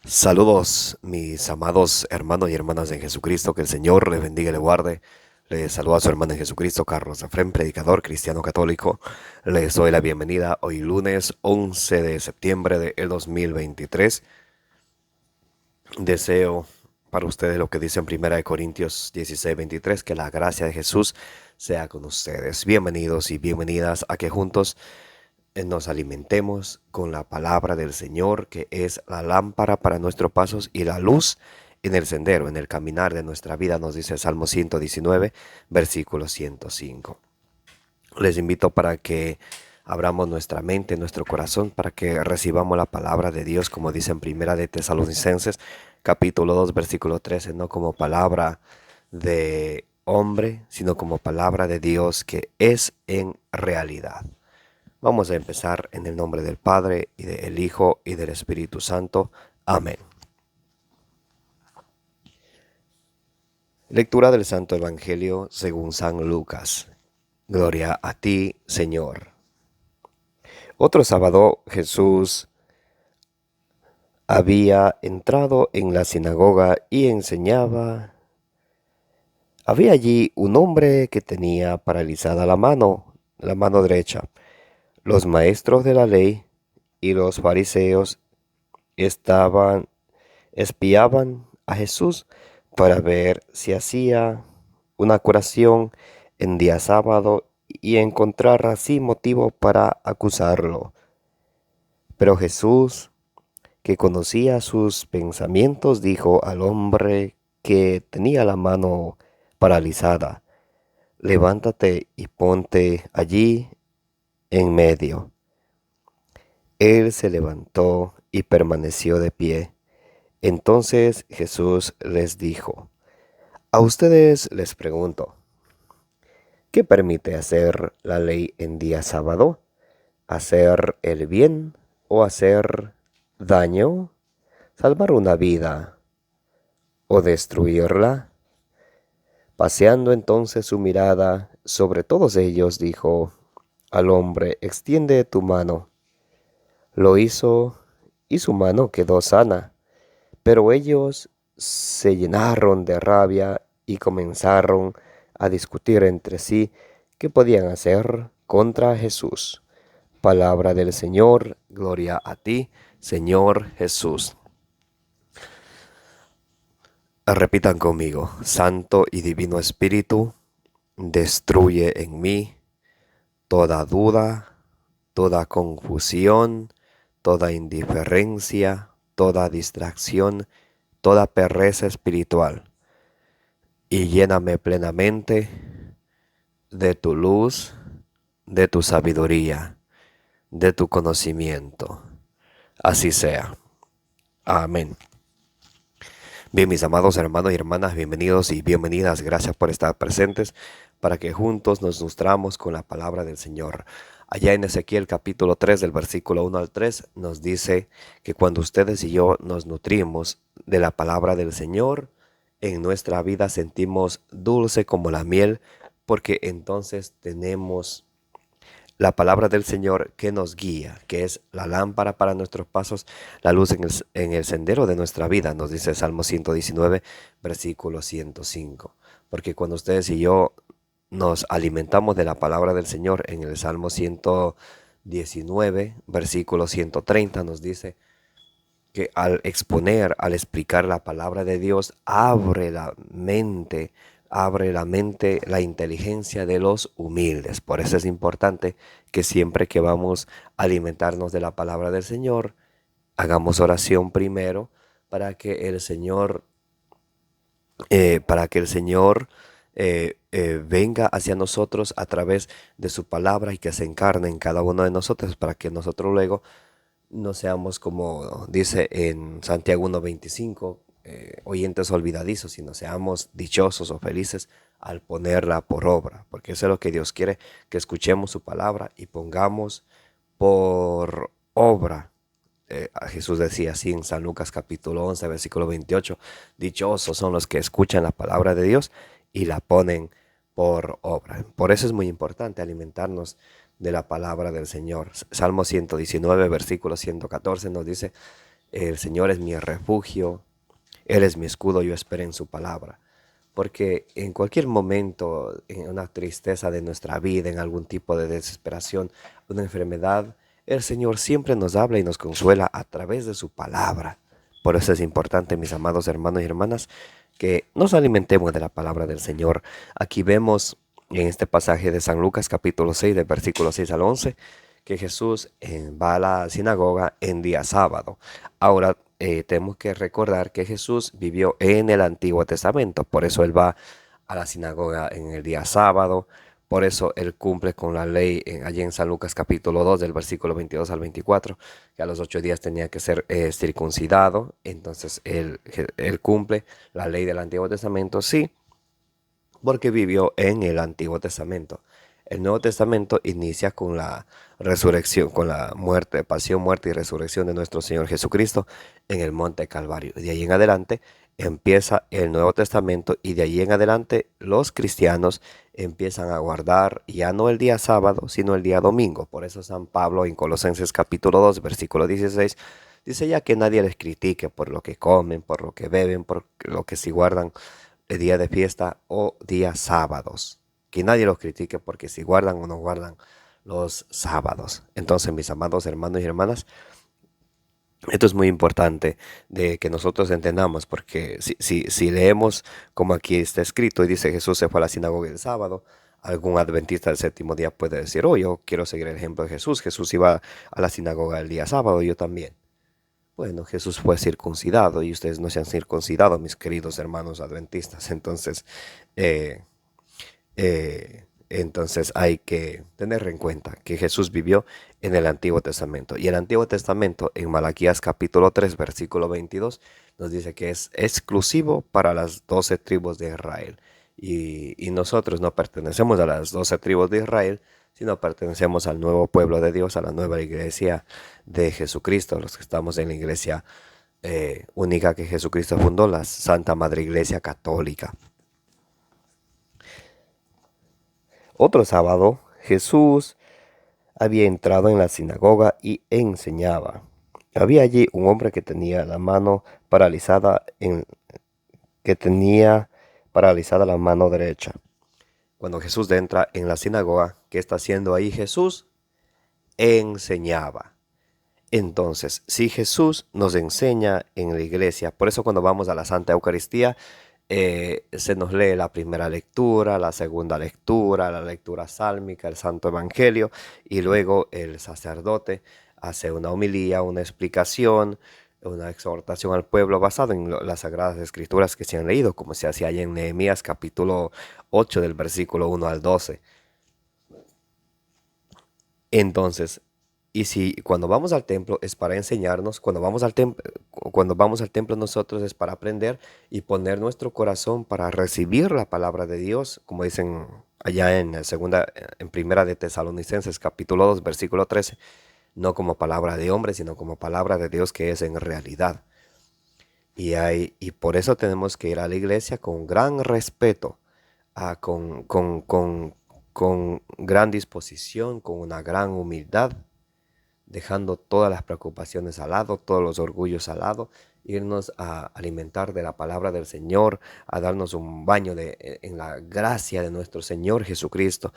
Saludos, mis amados hermanos y hermanas en Jesucristo, que el Señor les bendiga y les guarde. Les saluda a su hermano en Jesucristo, Carlos Efrén, predicador cristiano católico. Les doy la bienvenida hoy lunes 11 de septiembre del 2023. Deseo para ustedes lo que dice en 1 Corintios 16:23, que la gracia de Jesús sea con ustedes. Bienvenidos y bienvenidas a que juntos nos alimentemos con la palabra del Señor, que es la lámpara para nuestros pasos y la luz en el sendero, en el caminar de nuestra vida, nos dice el Salmo 119, versículo 105. Les invito para que abramos nuestra mente, nuestro corazón, para que recibamos la palabra de Dios, como dice en Primera de Tesalonicenses, capítulo 2, versículo 13, no como palabra de hombre, sino como palabra de Dios que es en realidad. Vamos a empezar en el nombre del Padre, y del Hijo, y del Espíritu Santo. Amén. Lectura del Santo Evangelio según San Lucas. Gloria a ti, Señor. Otro sábado Jesús había entrado en la sinagoga y enseñaba. Había allí un hombre que tenía paralizada la mano derecha. Los maestros de la ley y los fariseos espiaban a Jesús para ver si hacía una curación en día sábado y encontrar así motivo para acusarlo. Pero Jesús, que conocía sus pensamientos, dijo al hombre que tenía la mano paralizada: levántate y ponte allí en medio. Él se levantó y permaneció de pie. Entonces Jesús les dijo: a ustedes les pregunto, ¿qué permite hacer la ley en día sábado? ¿Hacer el bien o hacer daño? ¿Salvar una vida o destruirla? Paseando entonces su mirada sobre todos ellos, dijo al hombre: extiende tu mano. Lo hizo y su mano quedó sana. Pero ellos se llenaron de rabia y comenzaron a discutir entre sí qué podían hacer contra Jesús. Palabra del Señor, gloria a ti, Señor Jesús. Repitan conmigo: Santo y Divino Espíritu, destruye en mí toda duda, toda confusión, toda indiferencia, toda distracción, toda pereza espiritual, y lléname plenamente de tu luz, de tu sabiduría, de tu conocimiento. Así sea. Amén. Bien, mis amados hermanos y hermanas, bienvenidos y bienvenidas. Gracias por estar presentes para que juntos nos nutramos con la palabra del Señor. Allá en Ezequiel capítulo 3, del versículo 1 al 3, nos dice que cuando ustedes y yo nos nutrimos de la palabra del Señor, en nuestra vida sentimos dulce como la miel, porque entonces tenemos la palabra del Señor que nos guía, que es la lámpara para nuestros pasos, la luz en el sendero de nuestra vida, nos dice Salmo 119, versículo 105. Porque cuando ustedes y yo nos alimentamos de la palabra del Señor, en el Salmo 119, versículo 130, nos dice que al exponer, al explicar la palabra de Dios, abre la mente, la inteligencia de los humildes. Por eso es importante que siempre que vamos a alimentarnos de la palabra del Señor, hagamos oración primero para que el Señor, venga hacia nosotros a través de su palabra y que se encarne en cada uno de nosotros, para que nosotros luego no seamos, como dice en Santiago 1:25, oyentes olvidadizos, sino seamos dichosos o felices al ponerla por obra, porque eso es lo que Dios quiere, que escuchemos su palabra y pongamos por obra. Jesús decía así en San Lucas capítulo 11, versículo 28, dichosos son los que escuchan la palabra de Dios y la ponen por obra. Por eso es muy importante alimentarnos de la palabra del Señor. Salmo 119, versículo 114 nos dice el Señor es mi refugio, Él es mi escudo, yo espero en su palabra. Porque en cualquier momento, en una tristeza de nuestra vida, en algún tipo de desesperación, una enfermedad, el Señor siempre nos habla y nos consuela a través de su palabra. Por eso es importante, mis amados hermanos y hermanas, que nos alimentemos de la palabra del Señor. Aquí vemos en este pasaje de San Lucas capítulo 6, del versículo 6 al 11, que Jesús va a la sinagoga en día sábado. Ahora tenemos que recordar que Jesús vivió en el Antiguo Testamento, por eso Él va a la sinagoga en el día sábado, por eso Él cumple con la ley allí en San Lucas capítulo 2 del versículo 22 al 24, que a los 8 días tenía que ser circuncidado, entonces él cumple la ley del Antiguo Testamento, sí, porque vivió en el Antiguo Testamento. El Nuevo Testamento inicia con la resurrección, con la muerte, pasión, muerte y resurrección de nuestro Señor Jesucristo en el Monte Calvario. De ahí en adelante empieza el Nuevo Testamento y de ahí en adelante los cristianos empiezan a guardar ya no el día sábado, sino el día domingo. Por eso San Pablo en Colosenses capítulo 2, versículo 16, dice ya que nadie les critique por lo que comen, por lo que beben, por lo que si guardan el día de fiesta o días sábados. Que nadie los critique porque si guardan o no guardan los sábados. Entonces, mis amados hermanos y hermanas, esto es muy importante de que nosotros entendamos, porque si leemos como aquí está escrito y dice Jesús se fue a la sinagoga el sábado, algún adventista del séptimo día puede decir, oh, yo quiero seguir el ejemplo de Jesús. Jesús iba a la sinagoga el día sábado, yo también. Bueno, Jesús fue circuncidado y ustedes no se han circuncidado, mis queridos hermanos adventistas. Eh, entonces hay que tener en cuenta que Jesús vivió en el Antiguo Testamento. Y el Antiguo Testamento, en Malaquías capítulo 3, versículo 22, nos dice que es exclusivo para las 12 tribus de Israel. Y nosotros no pertenecemos a las 12 tribus de Israel, sino pertenecemos al nuevo pueblo de Dios, a la nueva iglesia de Jesucristo, los que estamos en la iglesia única que Jesucristo fundó, la Santa Madre Iglesia Católica. Otro sábado, Jesús había entrado en la sinagoga y enseñaba. Había allí un hombre que tenía la mano paralizada, que tenía paralizada la mano derecha. Cuando Jesús entra en la sinagoga, ¿qué está haciendo ahí Jesús? Enseñaba. Entonces, si Jesús nos enseña en la iglesia, por eso cuando vamos a la Santa Eucaristía, se nos lee la primera lectura, la segunda lectura, la lectura sálmica, el Santo Evangelio, y luego el sacerdote hace una homilía, una explicación, una exhortación al pueblo basado en las Sagradas Escrituras que se han leído, como se hacía allá en Nehemías capítulo 8 del versículo 1 al 12. Entonces, y si cuando vamos al templo es para enseñarnos, cuando vamos al templo nosotros es para aprender y poner nuestro corazón para recibir la palabra de Dios, como dicen allá en primera de Tesalonicenses capítulo 2 versículo 13, no como palabra de hombre, sino como palabra de Dios que es en realidad. Y por eso tenemos que ir a la iglesia con gran respeto, con gran disposición, con una gran humildad, dejando todas las preocupaciones al lado, todos los orgullos al lado, irnos a alimentar de la palabra del Señor, a darnos un baño en la gracia de nuestro Señor Jesucristo,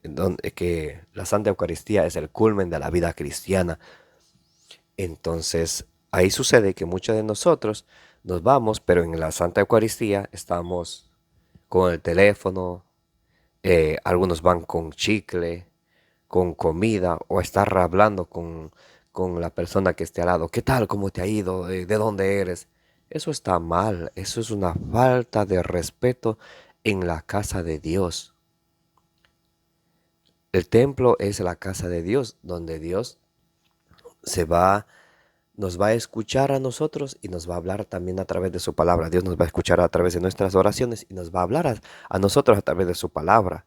donde que la Santa Eucaristía es el culmen de la vida cristiana. Entonces, ahí sucede que muchos de nosotros nos vamos, pero en la Santa Eucaristía estamos con el teléfono, algunos van con chicle, con comida o estar hablando con la persona que esté al lado. ¿Qué tal? ¿Cómo te ha ido? ¿De dónde eres? Eso está mal, eso es una falta de respeto en la casa de Dios. El templo es la casa de Dios, donde Dios nos va a escuchar a nosotros y nos va a hablar también a través de su palabra. Dios nos va a escuchar a través de nuestras oraciones y nos va a hablar a nosotros a través de su palabra.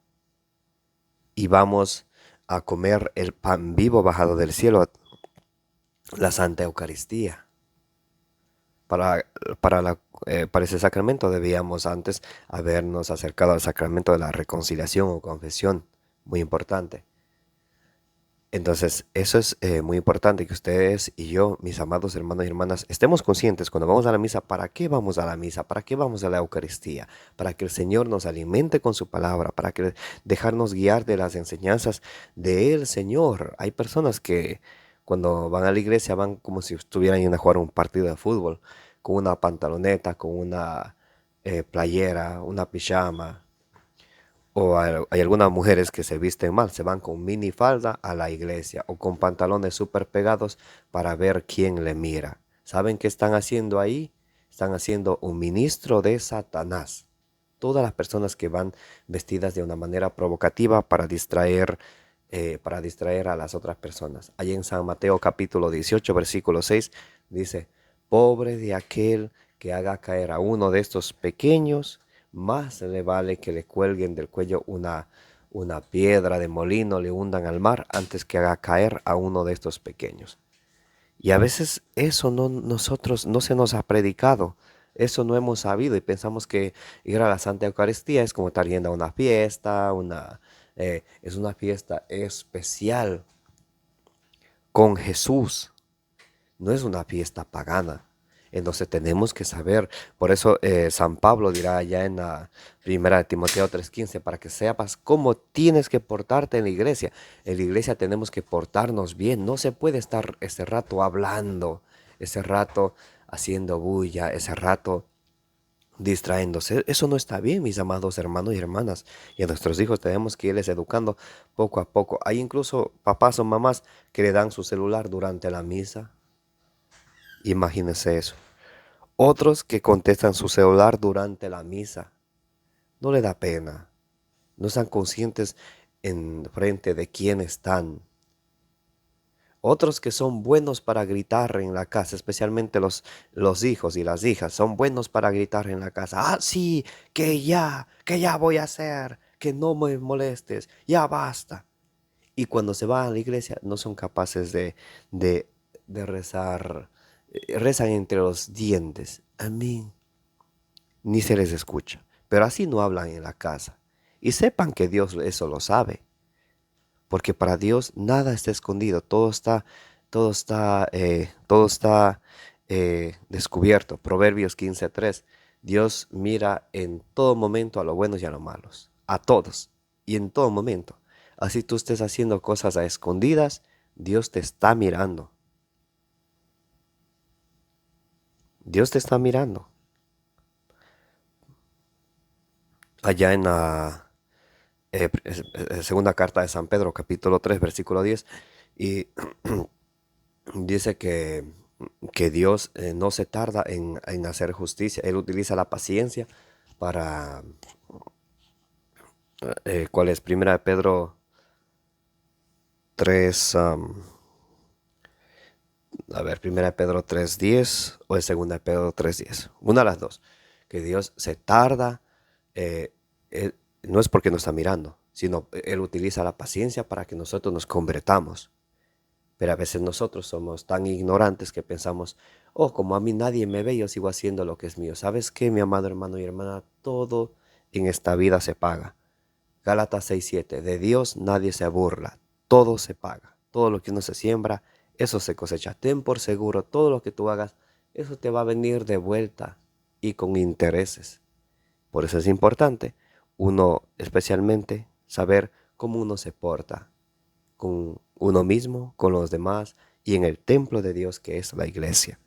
Y vamos a comer el pan vivo bajado del cielo, la Santa Eucaristía. Para ese sacramento debíamos antes habernos acercado al sacramento de la reconciliación o confesión, muy importante. Entonces, eso es muy importante que ustedes y yo, mis amados hermanos y hermanas, estemos conscientes cuando vamos a la misa, ¿para qué vamos a la misa? ¿Para qué vamos a la Eucaristía? Para que el Señor nos alimente con su palabra, para que dejarnos guiar de las enseñanzas del Señor. Hay personas que cuando van a la iglesia van como si estuvieran yendo a jugar un partido de fútbol, con una pantaloneta, con una playera, una pijama. O hay algunas mujeres que se visten mal, se van con minifalda a la iglesia o con pantalones súper pegados para ver quién le mira. ¿Saben qué están haciendo ahí? Están haciendo un ministro de Satanás. Todas las personas que van vestidas de una manera provocativa para distraer a las otras personas. Allí en San Mateo capítulo 18, versículo 6, dice, pobre de aquel que haga caer a uno de estos pequeños, más le vale que le cuelguen del cuello una piedra de molino, le hundan al mar, antes que haga caer a uno de estos pequeños. Y a veces eso nosotros no se nos ha predicado, eso no hemos sabido y pensamos que ir a la Santa Eucaristía es como estar yendo a una fiesta, es una fiesta especial con Jesús, no es una fiesta pagana. Entonces tenemos que saber, por eso San Pablo dirá allá en la primera de Timoteo 3:15, para que sepas cómo tienes que portarte en la iglesia. En la iglesia tenemos que portarnos bien, no se puede estar ese rato hablando, ese rato haciendo bulla, ese rato distraéndose. Eso no está bien, mis amados hermanos y hermanas. Y a nuestros hijos tenemos que irles educando poco a poco. Hay incluso papás o mamás que le dan su celular durante la misa. Imagínense eso. Otros que contestan su celular durante la misa. No le da pena. No están conscientes en frente de quién están. Otros que son buenos para gritar en la casa, especialmente los hijos y las hijas, son buenos para gritar en la casa. Ah, sí, que ya voy a hacer, que no me molestes, ya basta. Y cuando se van a la iglesia no son capaces de, de rezar, rezan entre los dientes. Amén. Ni se les escucha. Pero así no hablan en la casa. Y sepan que Dios eso lo sabe. Porque para Dios nada está escondido. Todo está descubierto. Proverbios 15:3. Dios mira en todo momento a los buenos y a los malos. A todos. Y en todo momento. Así tú estés haciendo cosas a escondidas, Dios te está mirando. Dios te está mirando. Allá en la segunda carta de San Pedro, capítulo 3, versículo 10, y dice que Dios no se tarda en hacer justicia. Él utiliza la paciencia para, ¿cuál es? Primera de Pedro 3, Primera de Pedro 3:10 o es Segunda de Pedro 3:10. Una de las dos. Que Dios se tarda, eh, no es porque nos está mirando, sino Él utiliza la paciencia para que nosotros nos convertamos. Pero a veces nosotros somos tan ignorantes que pensamos, oh, como a mí nadie me ve, yo sigo haciendo lo que es mío. ¿Sabes qué, mi amado hermano y hermana? Todo en esta vida se paga. Gálatas 6:7. De Dios nadie se burla. Todo se paga. Todo lo que uno se siembra, eso se cosecha. Ten por seguro, todo lo que tú hagas, eso te va a venir de vuelta y con intereses. Por eso es importante uno especialmente saber cómo uno se porta con uno mismo, con los demás y en el templo de Dios que es la iglesia.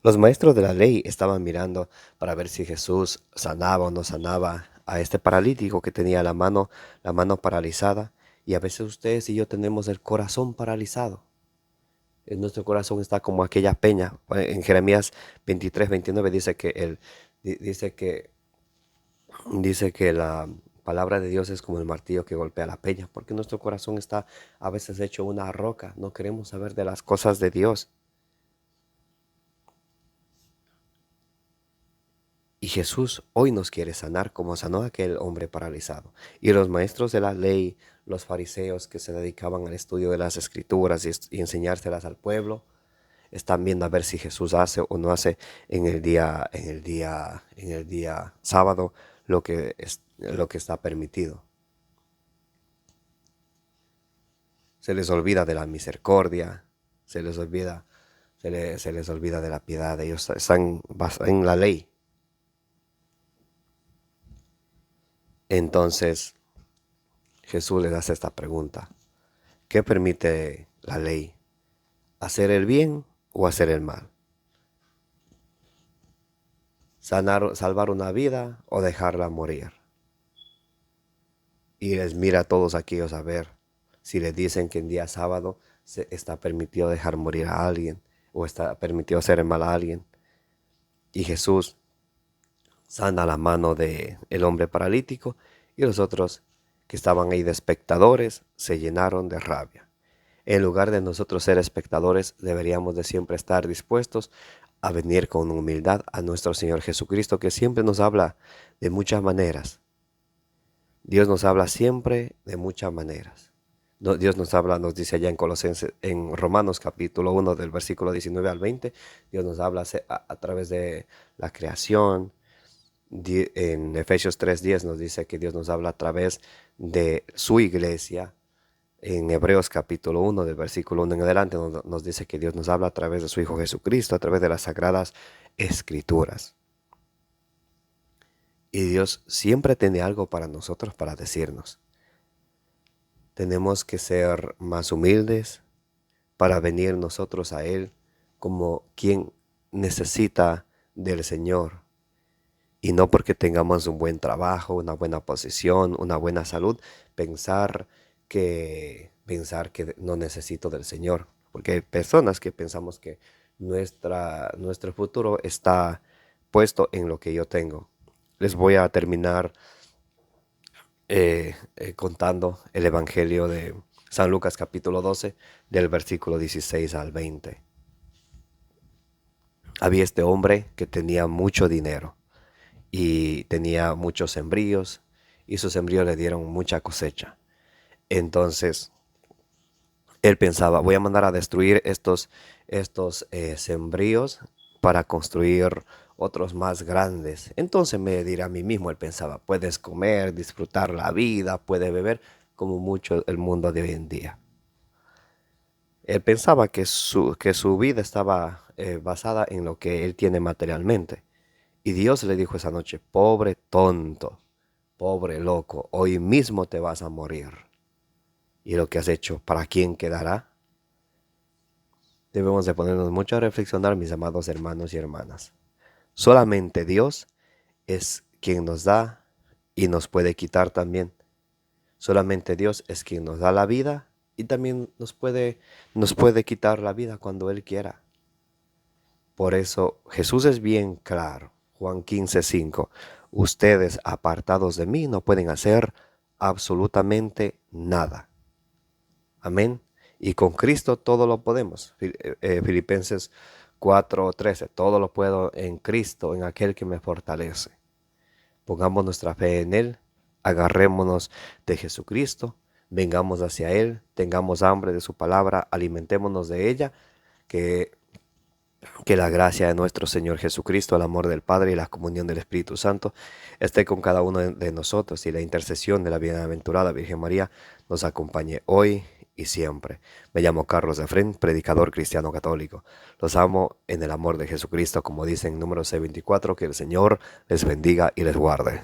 Los maestros de la ley estaban mirando para ver si Jesús sanaba o no sanaba a este paralítico que tenía la mano paralizada. Y a veces ustedes y yo tenemos el corazón paralizado. En nuestro corazón está como aquella peña. En Jeremías 23:29 dice que la palabra de Dios es como el martillo que golpea la peña, porque nuestro corazón está a veces hecho una roca. No queremos saber de las cosas de Dios. Y Jesús hoy nos quiere sanar como sanó a aquel hombre paralizado. Y los maestros de la ley, los fariseos que se dedicaban al estudio de las escrituras y enseñárselas al pueblo, están viendo a ver si Jesús hace o no hace en el día sábado lo que está permitido. Se les olvida de la misericordia, se les olvida de la piedad. Ellos están en la ley. Entonces Jesús les hace esta pregunta: ¿qué permite la ley? ¿Hacer el bien o hacer el mal? ¿Salvar una vida o dejarla morir? Y les mira a todos aquellos a ver si les dicen que en día sábado está permitido dejar morir a alguien o está permitido hacer el mal a alguien. Y Jesús sana la mano del hombre paralítico, y los otros que estaban ahí de espectadores se llenaron de rabia. En lugar de nosotros ser espectadores, deberíamos de siempre estar dispuestos a venir con humildad a nuestro Señor Jesucristo, que siempre nos habla de muchas maneras. Dios nos habla siempre de muchas maneras. Dios nos habla, nos dice allá en Romanos capítulo 1 del versículo 19 al 20, Dios nos habla a través de la creación. En Efesios 3:10 nos dice que Dios nos habla a través de su iglesia. En Hebreos capítulo 1 del versículo 1 en adelante nos dice que Dios nos habla a través de su Hijo Jesucristo, a través de las Sagradas Escrituras. Y Dios siempre tiene algo para nosotros para decirnos. Tenemos que ser más humildes para venir nosotros a Él como quien necesita del Señor. Y no porque tengamos un buen trabajo, una buena posición, una buena salud, pensar que no necesito del Señor. Porque hay personas que pensamos que nuestro futuro está puesto en lo que yo tengo. Les voy a terminar contando el Evangelio de San Lucas capítulo 12, del versículo 16 al 20. Había este hombre que tenía mucho dinero y tenía muchos sembríos, y sus sembríos le dieron mucha cosecha. Entonces él pensaba: voy a mandar a destruir estos sembríos para construir otros más grandes. Entonces me dirá a mí mismo, él pensaba, puedes comer, disfrutar la vida, puedes beber, como mucho el mundo de hoy en día. Él pensaba que su vida estaba basada en lo que él tiene materialmente. Y Dios le dijo esa noche: pobre tonto, pobre loco, hoy mismo te vas a morir. ¿Y lo que has hecho, para quién quedará? Debemos de ponernos mucho a reflexionar, mis amados hermanos y hermanas. Solamente Dios es quien nos da y nos puede quitar también. Solamente Dios es quien nos da la vida y también nos puede quitar la vida cuando Él quiera. Por eso Jesús es bien claro. Juan 15:5. Ustedes apartados de mí no pueden hacer absolutamente nada. Amén. Y con Cristo todo lo podemos. Filipenses 4:13. Todo lo puedo en Cristo, en aquel que me fortalece. Pongamos nuestra fe en Él. Agarrémonos de Jesucristo. Vengamos hacia Él. Tengamos hambre de su palabra. Alimentémonos de ella. Que la gracia de nuestro Señor Jesucristo, el amor del Padre y la comunión del Espíritu Santo esté con cada uno de nosotros, y la intercesión de la bienaventurada Virgen María nos acompañe hoy y siempre. Me llamo Carlos Efrén, predicador cristiano católico. Los amo en el amor de Jesucristo, como dice en Números 6:24, que el Señor les bendiga y les guarde.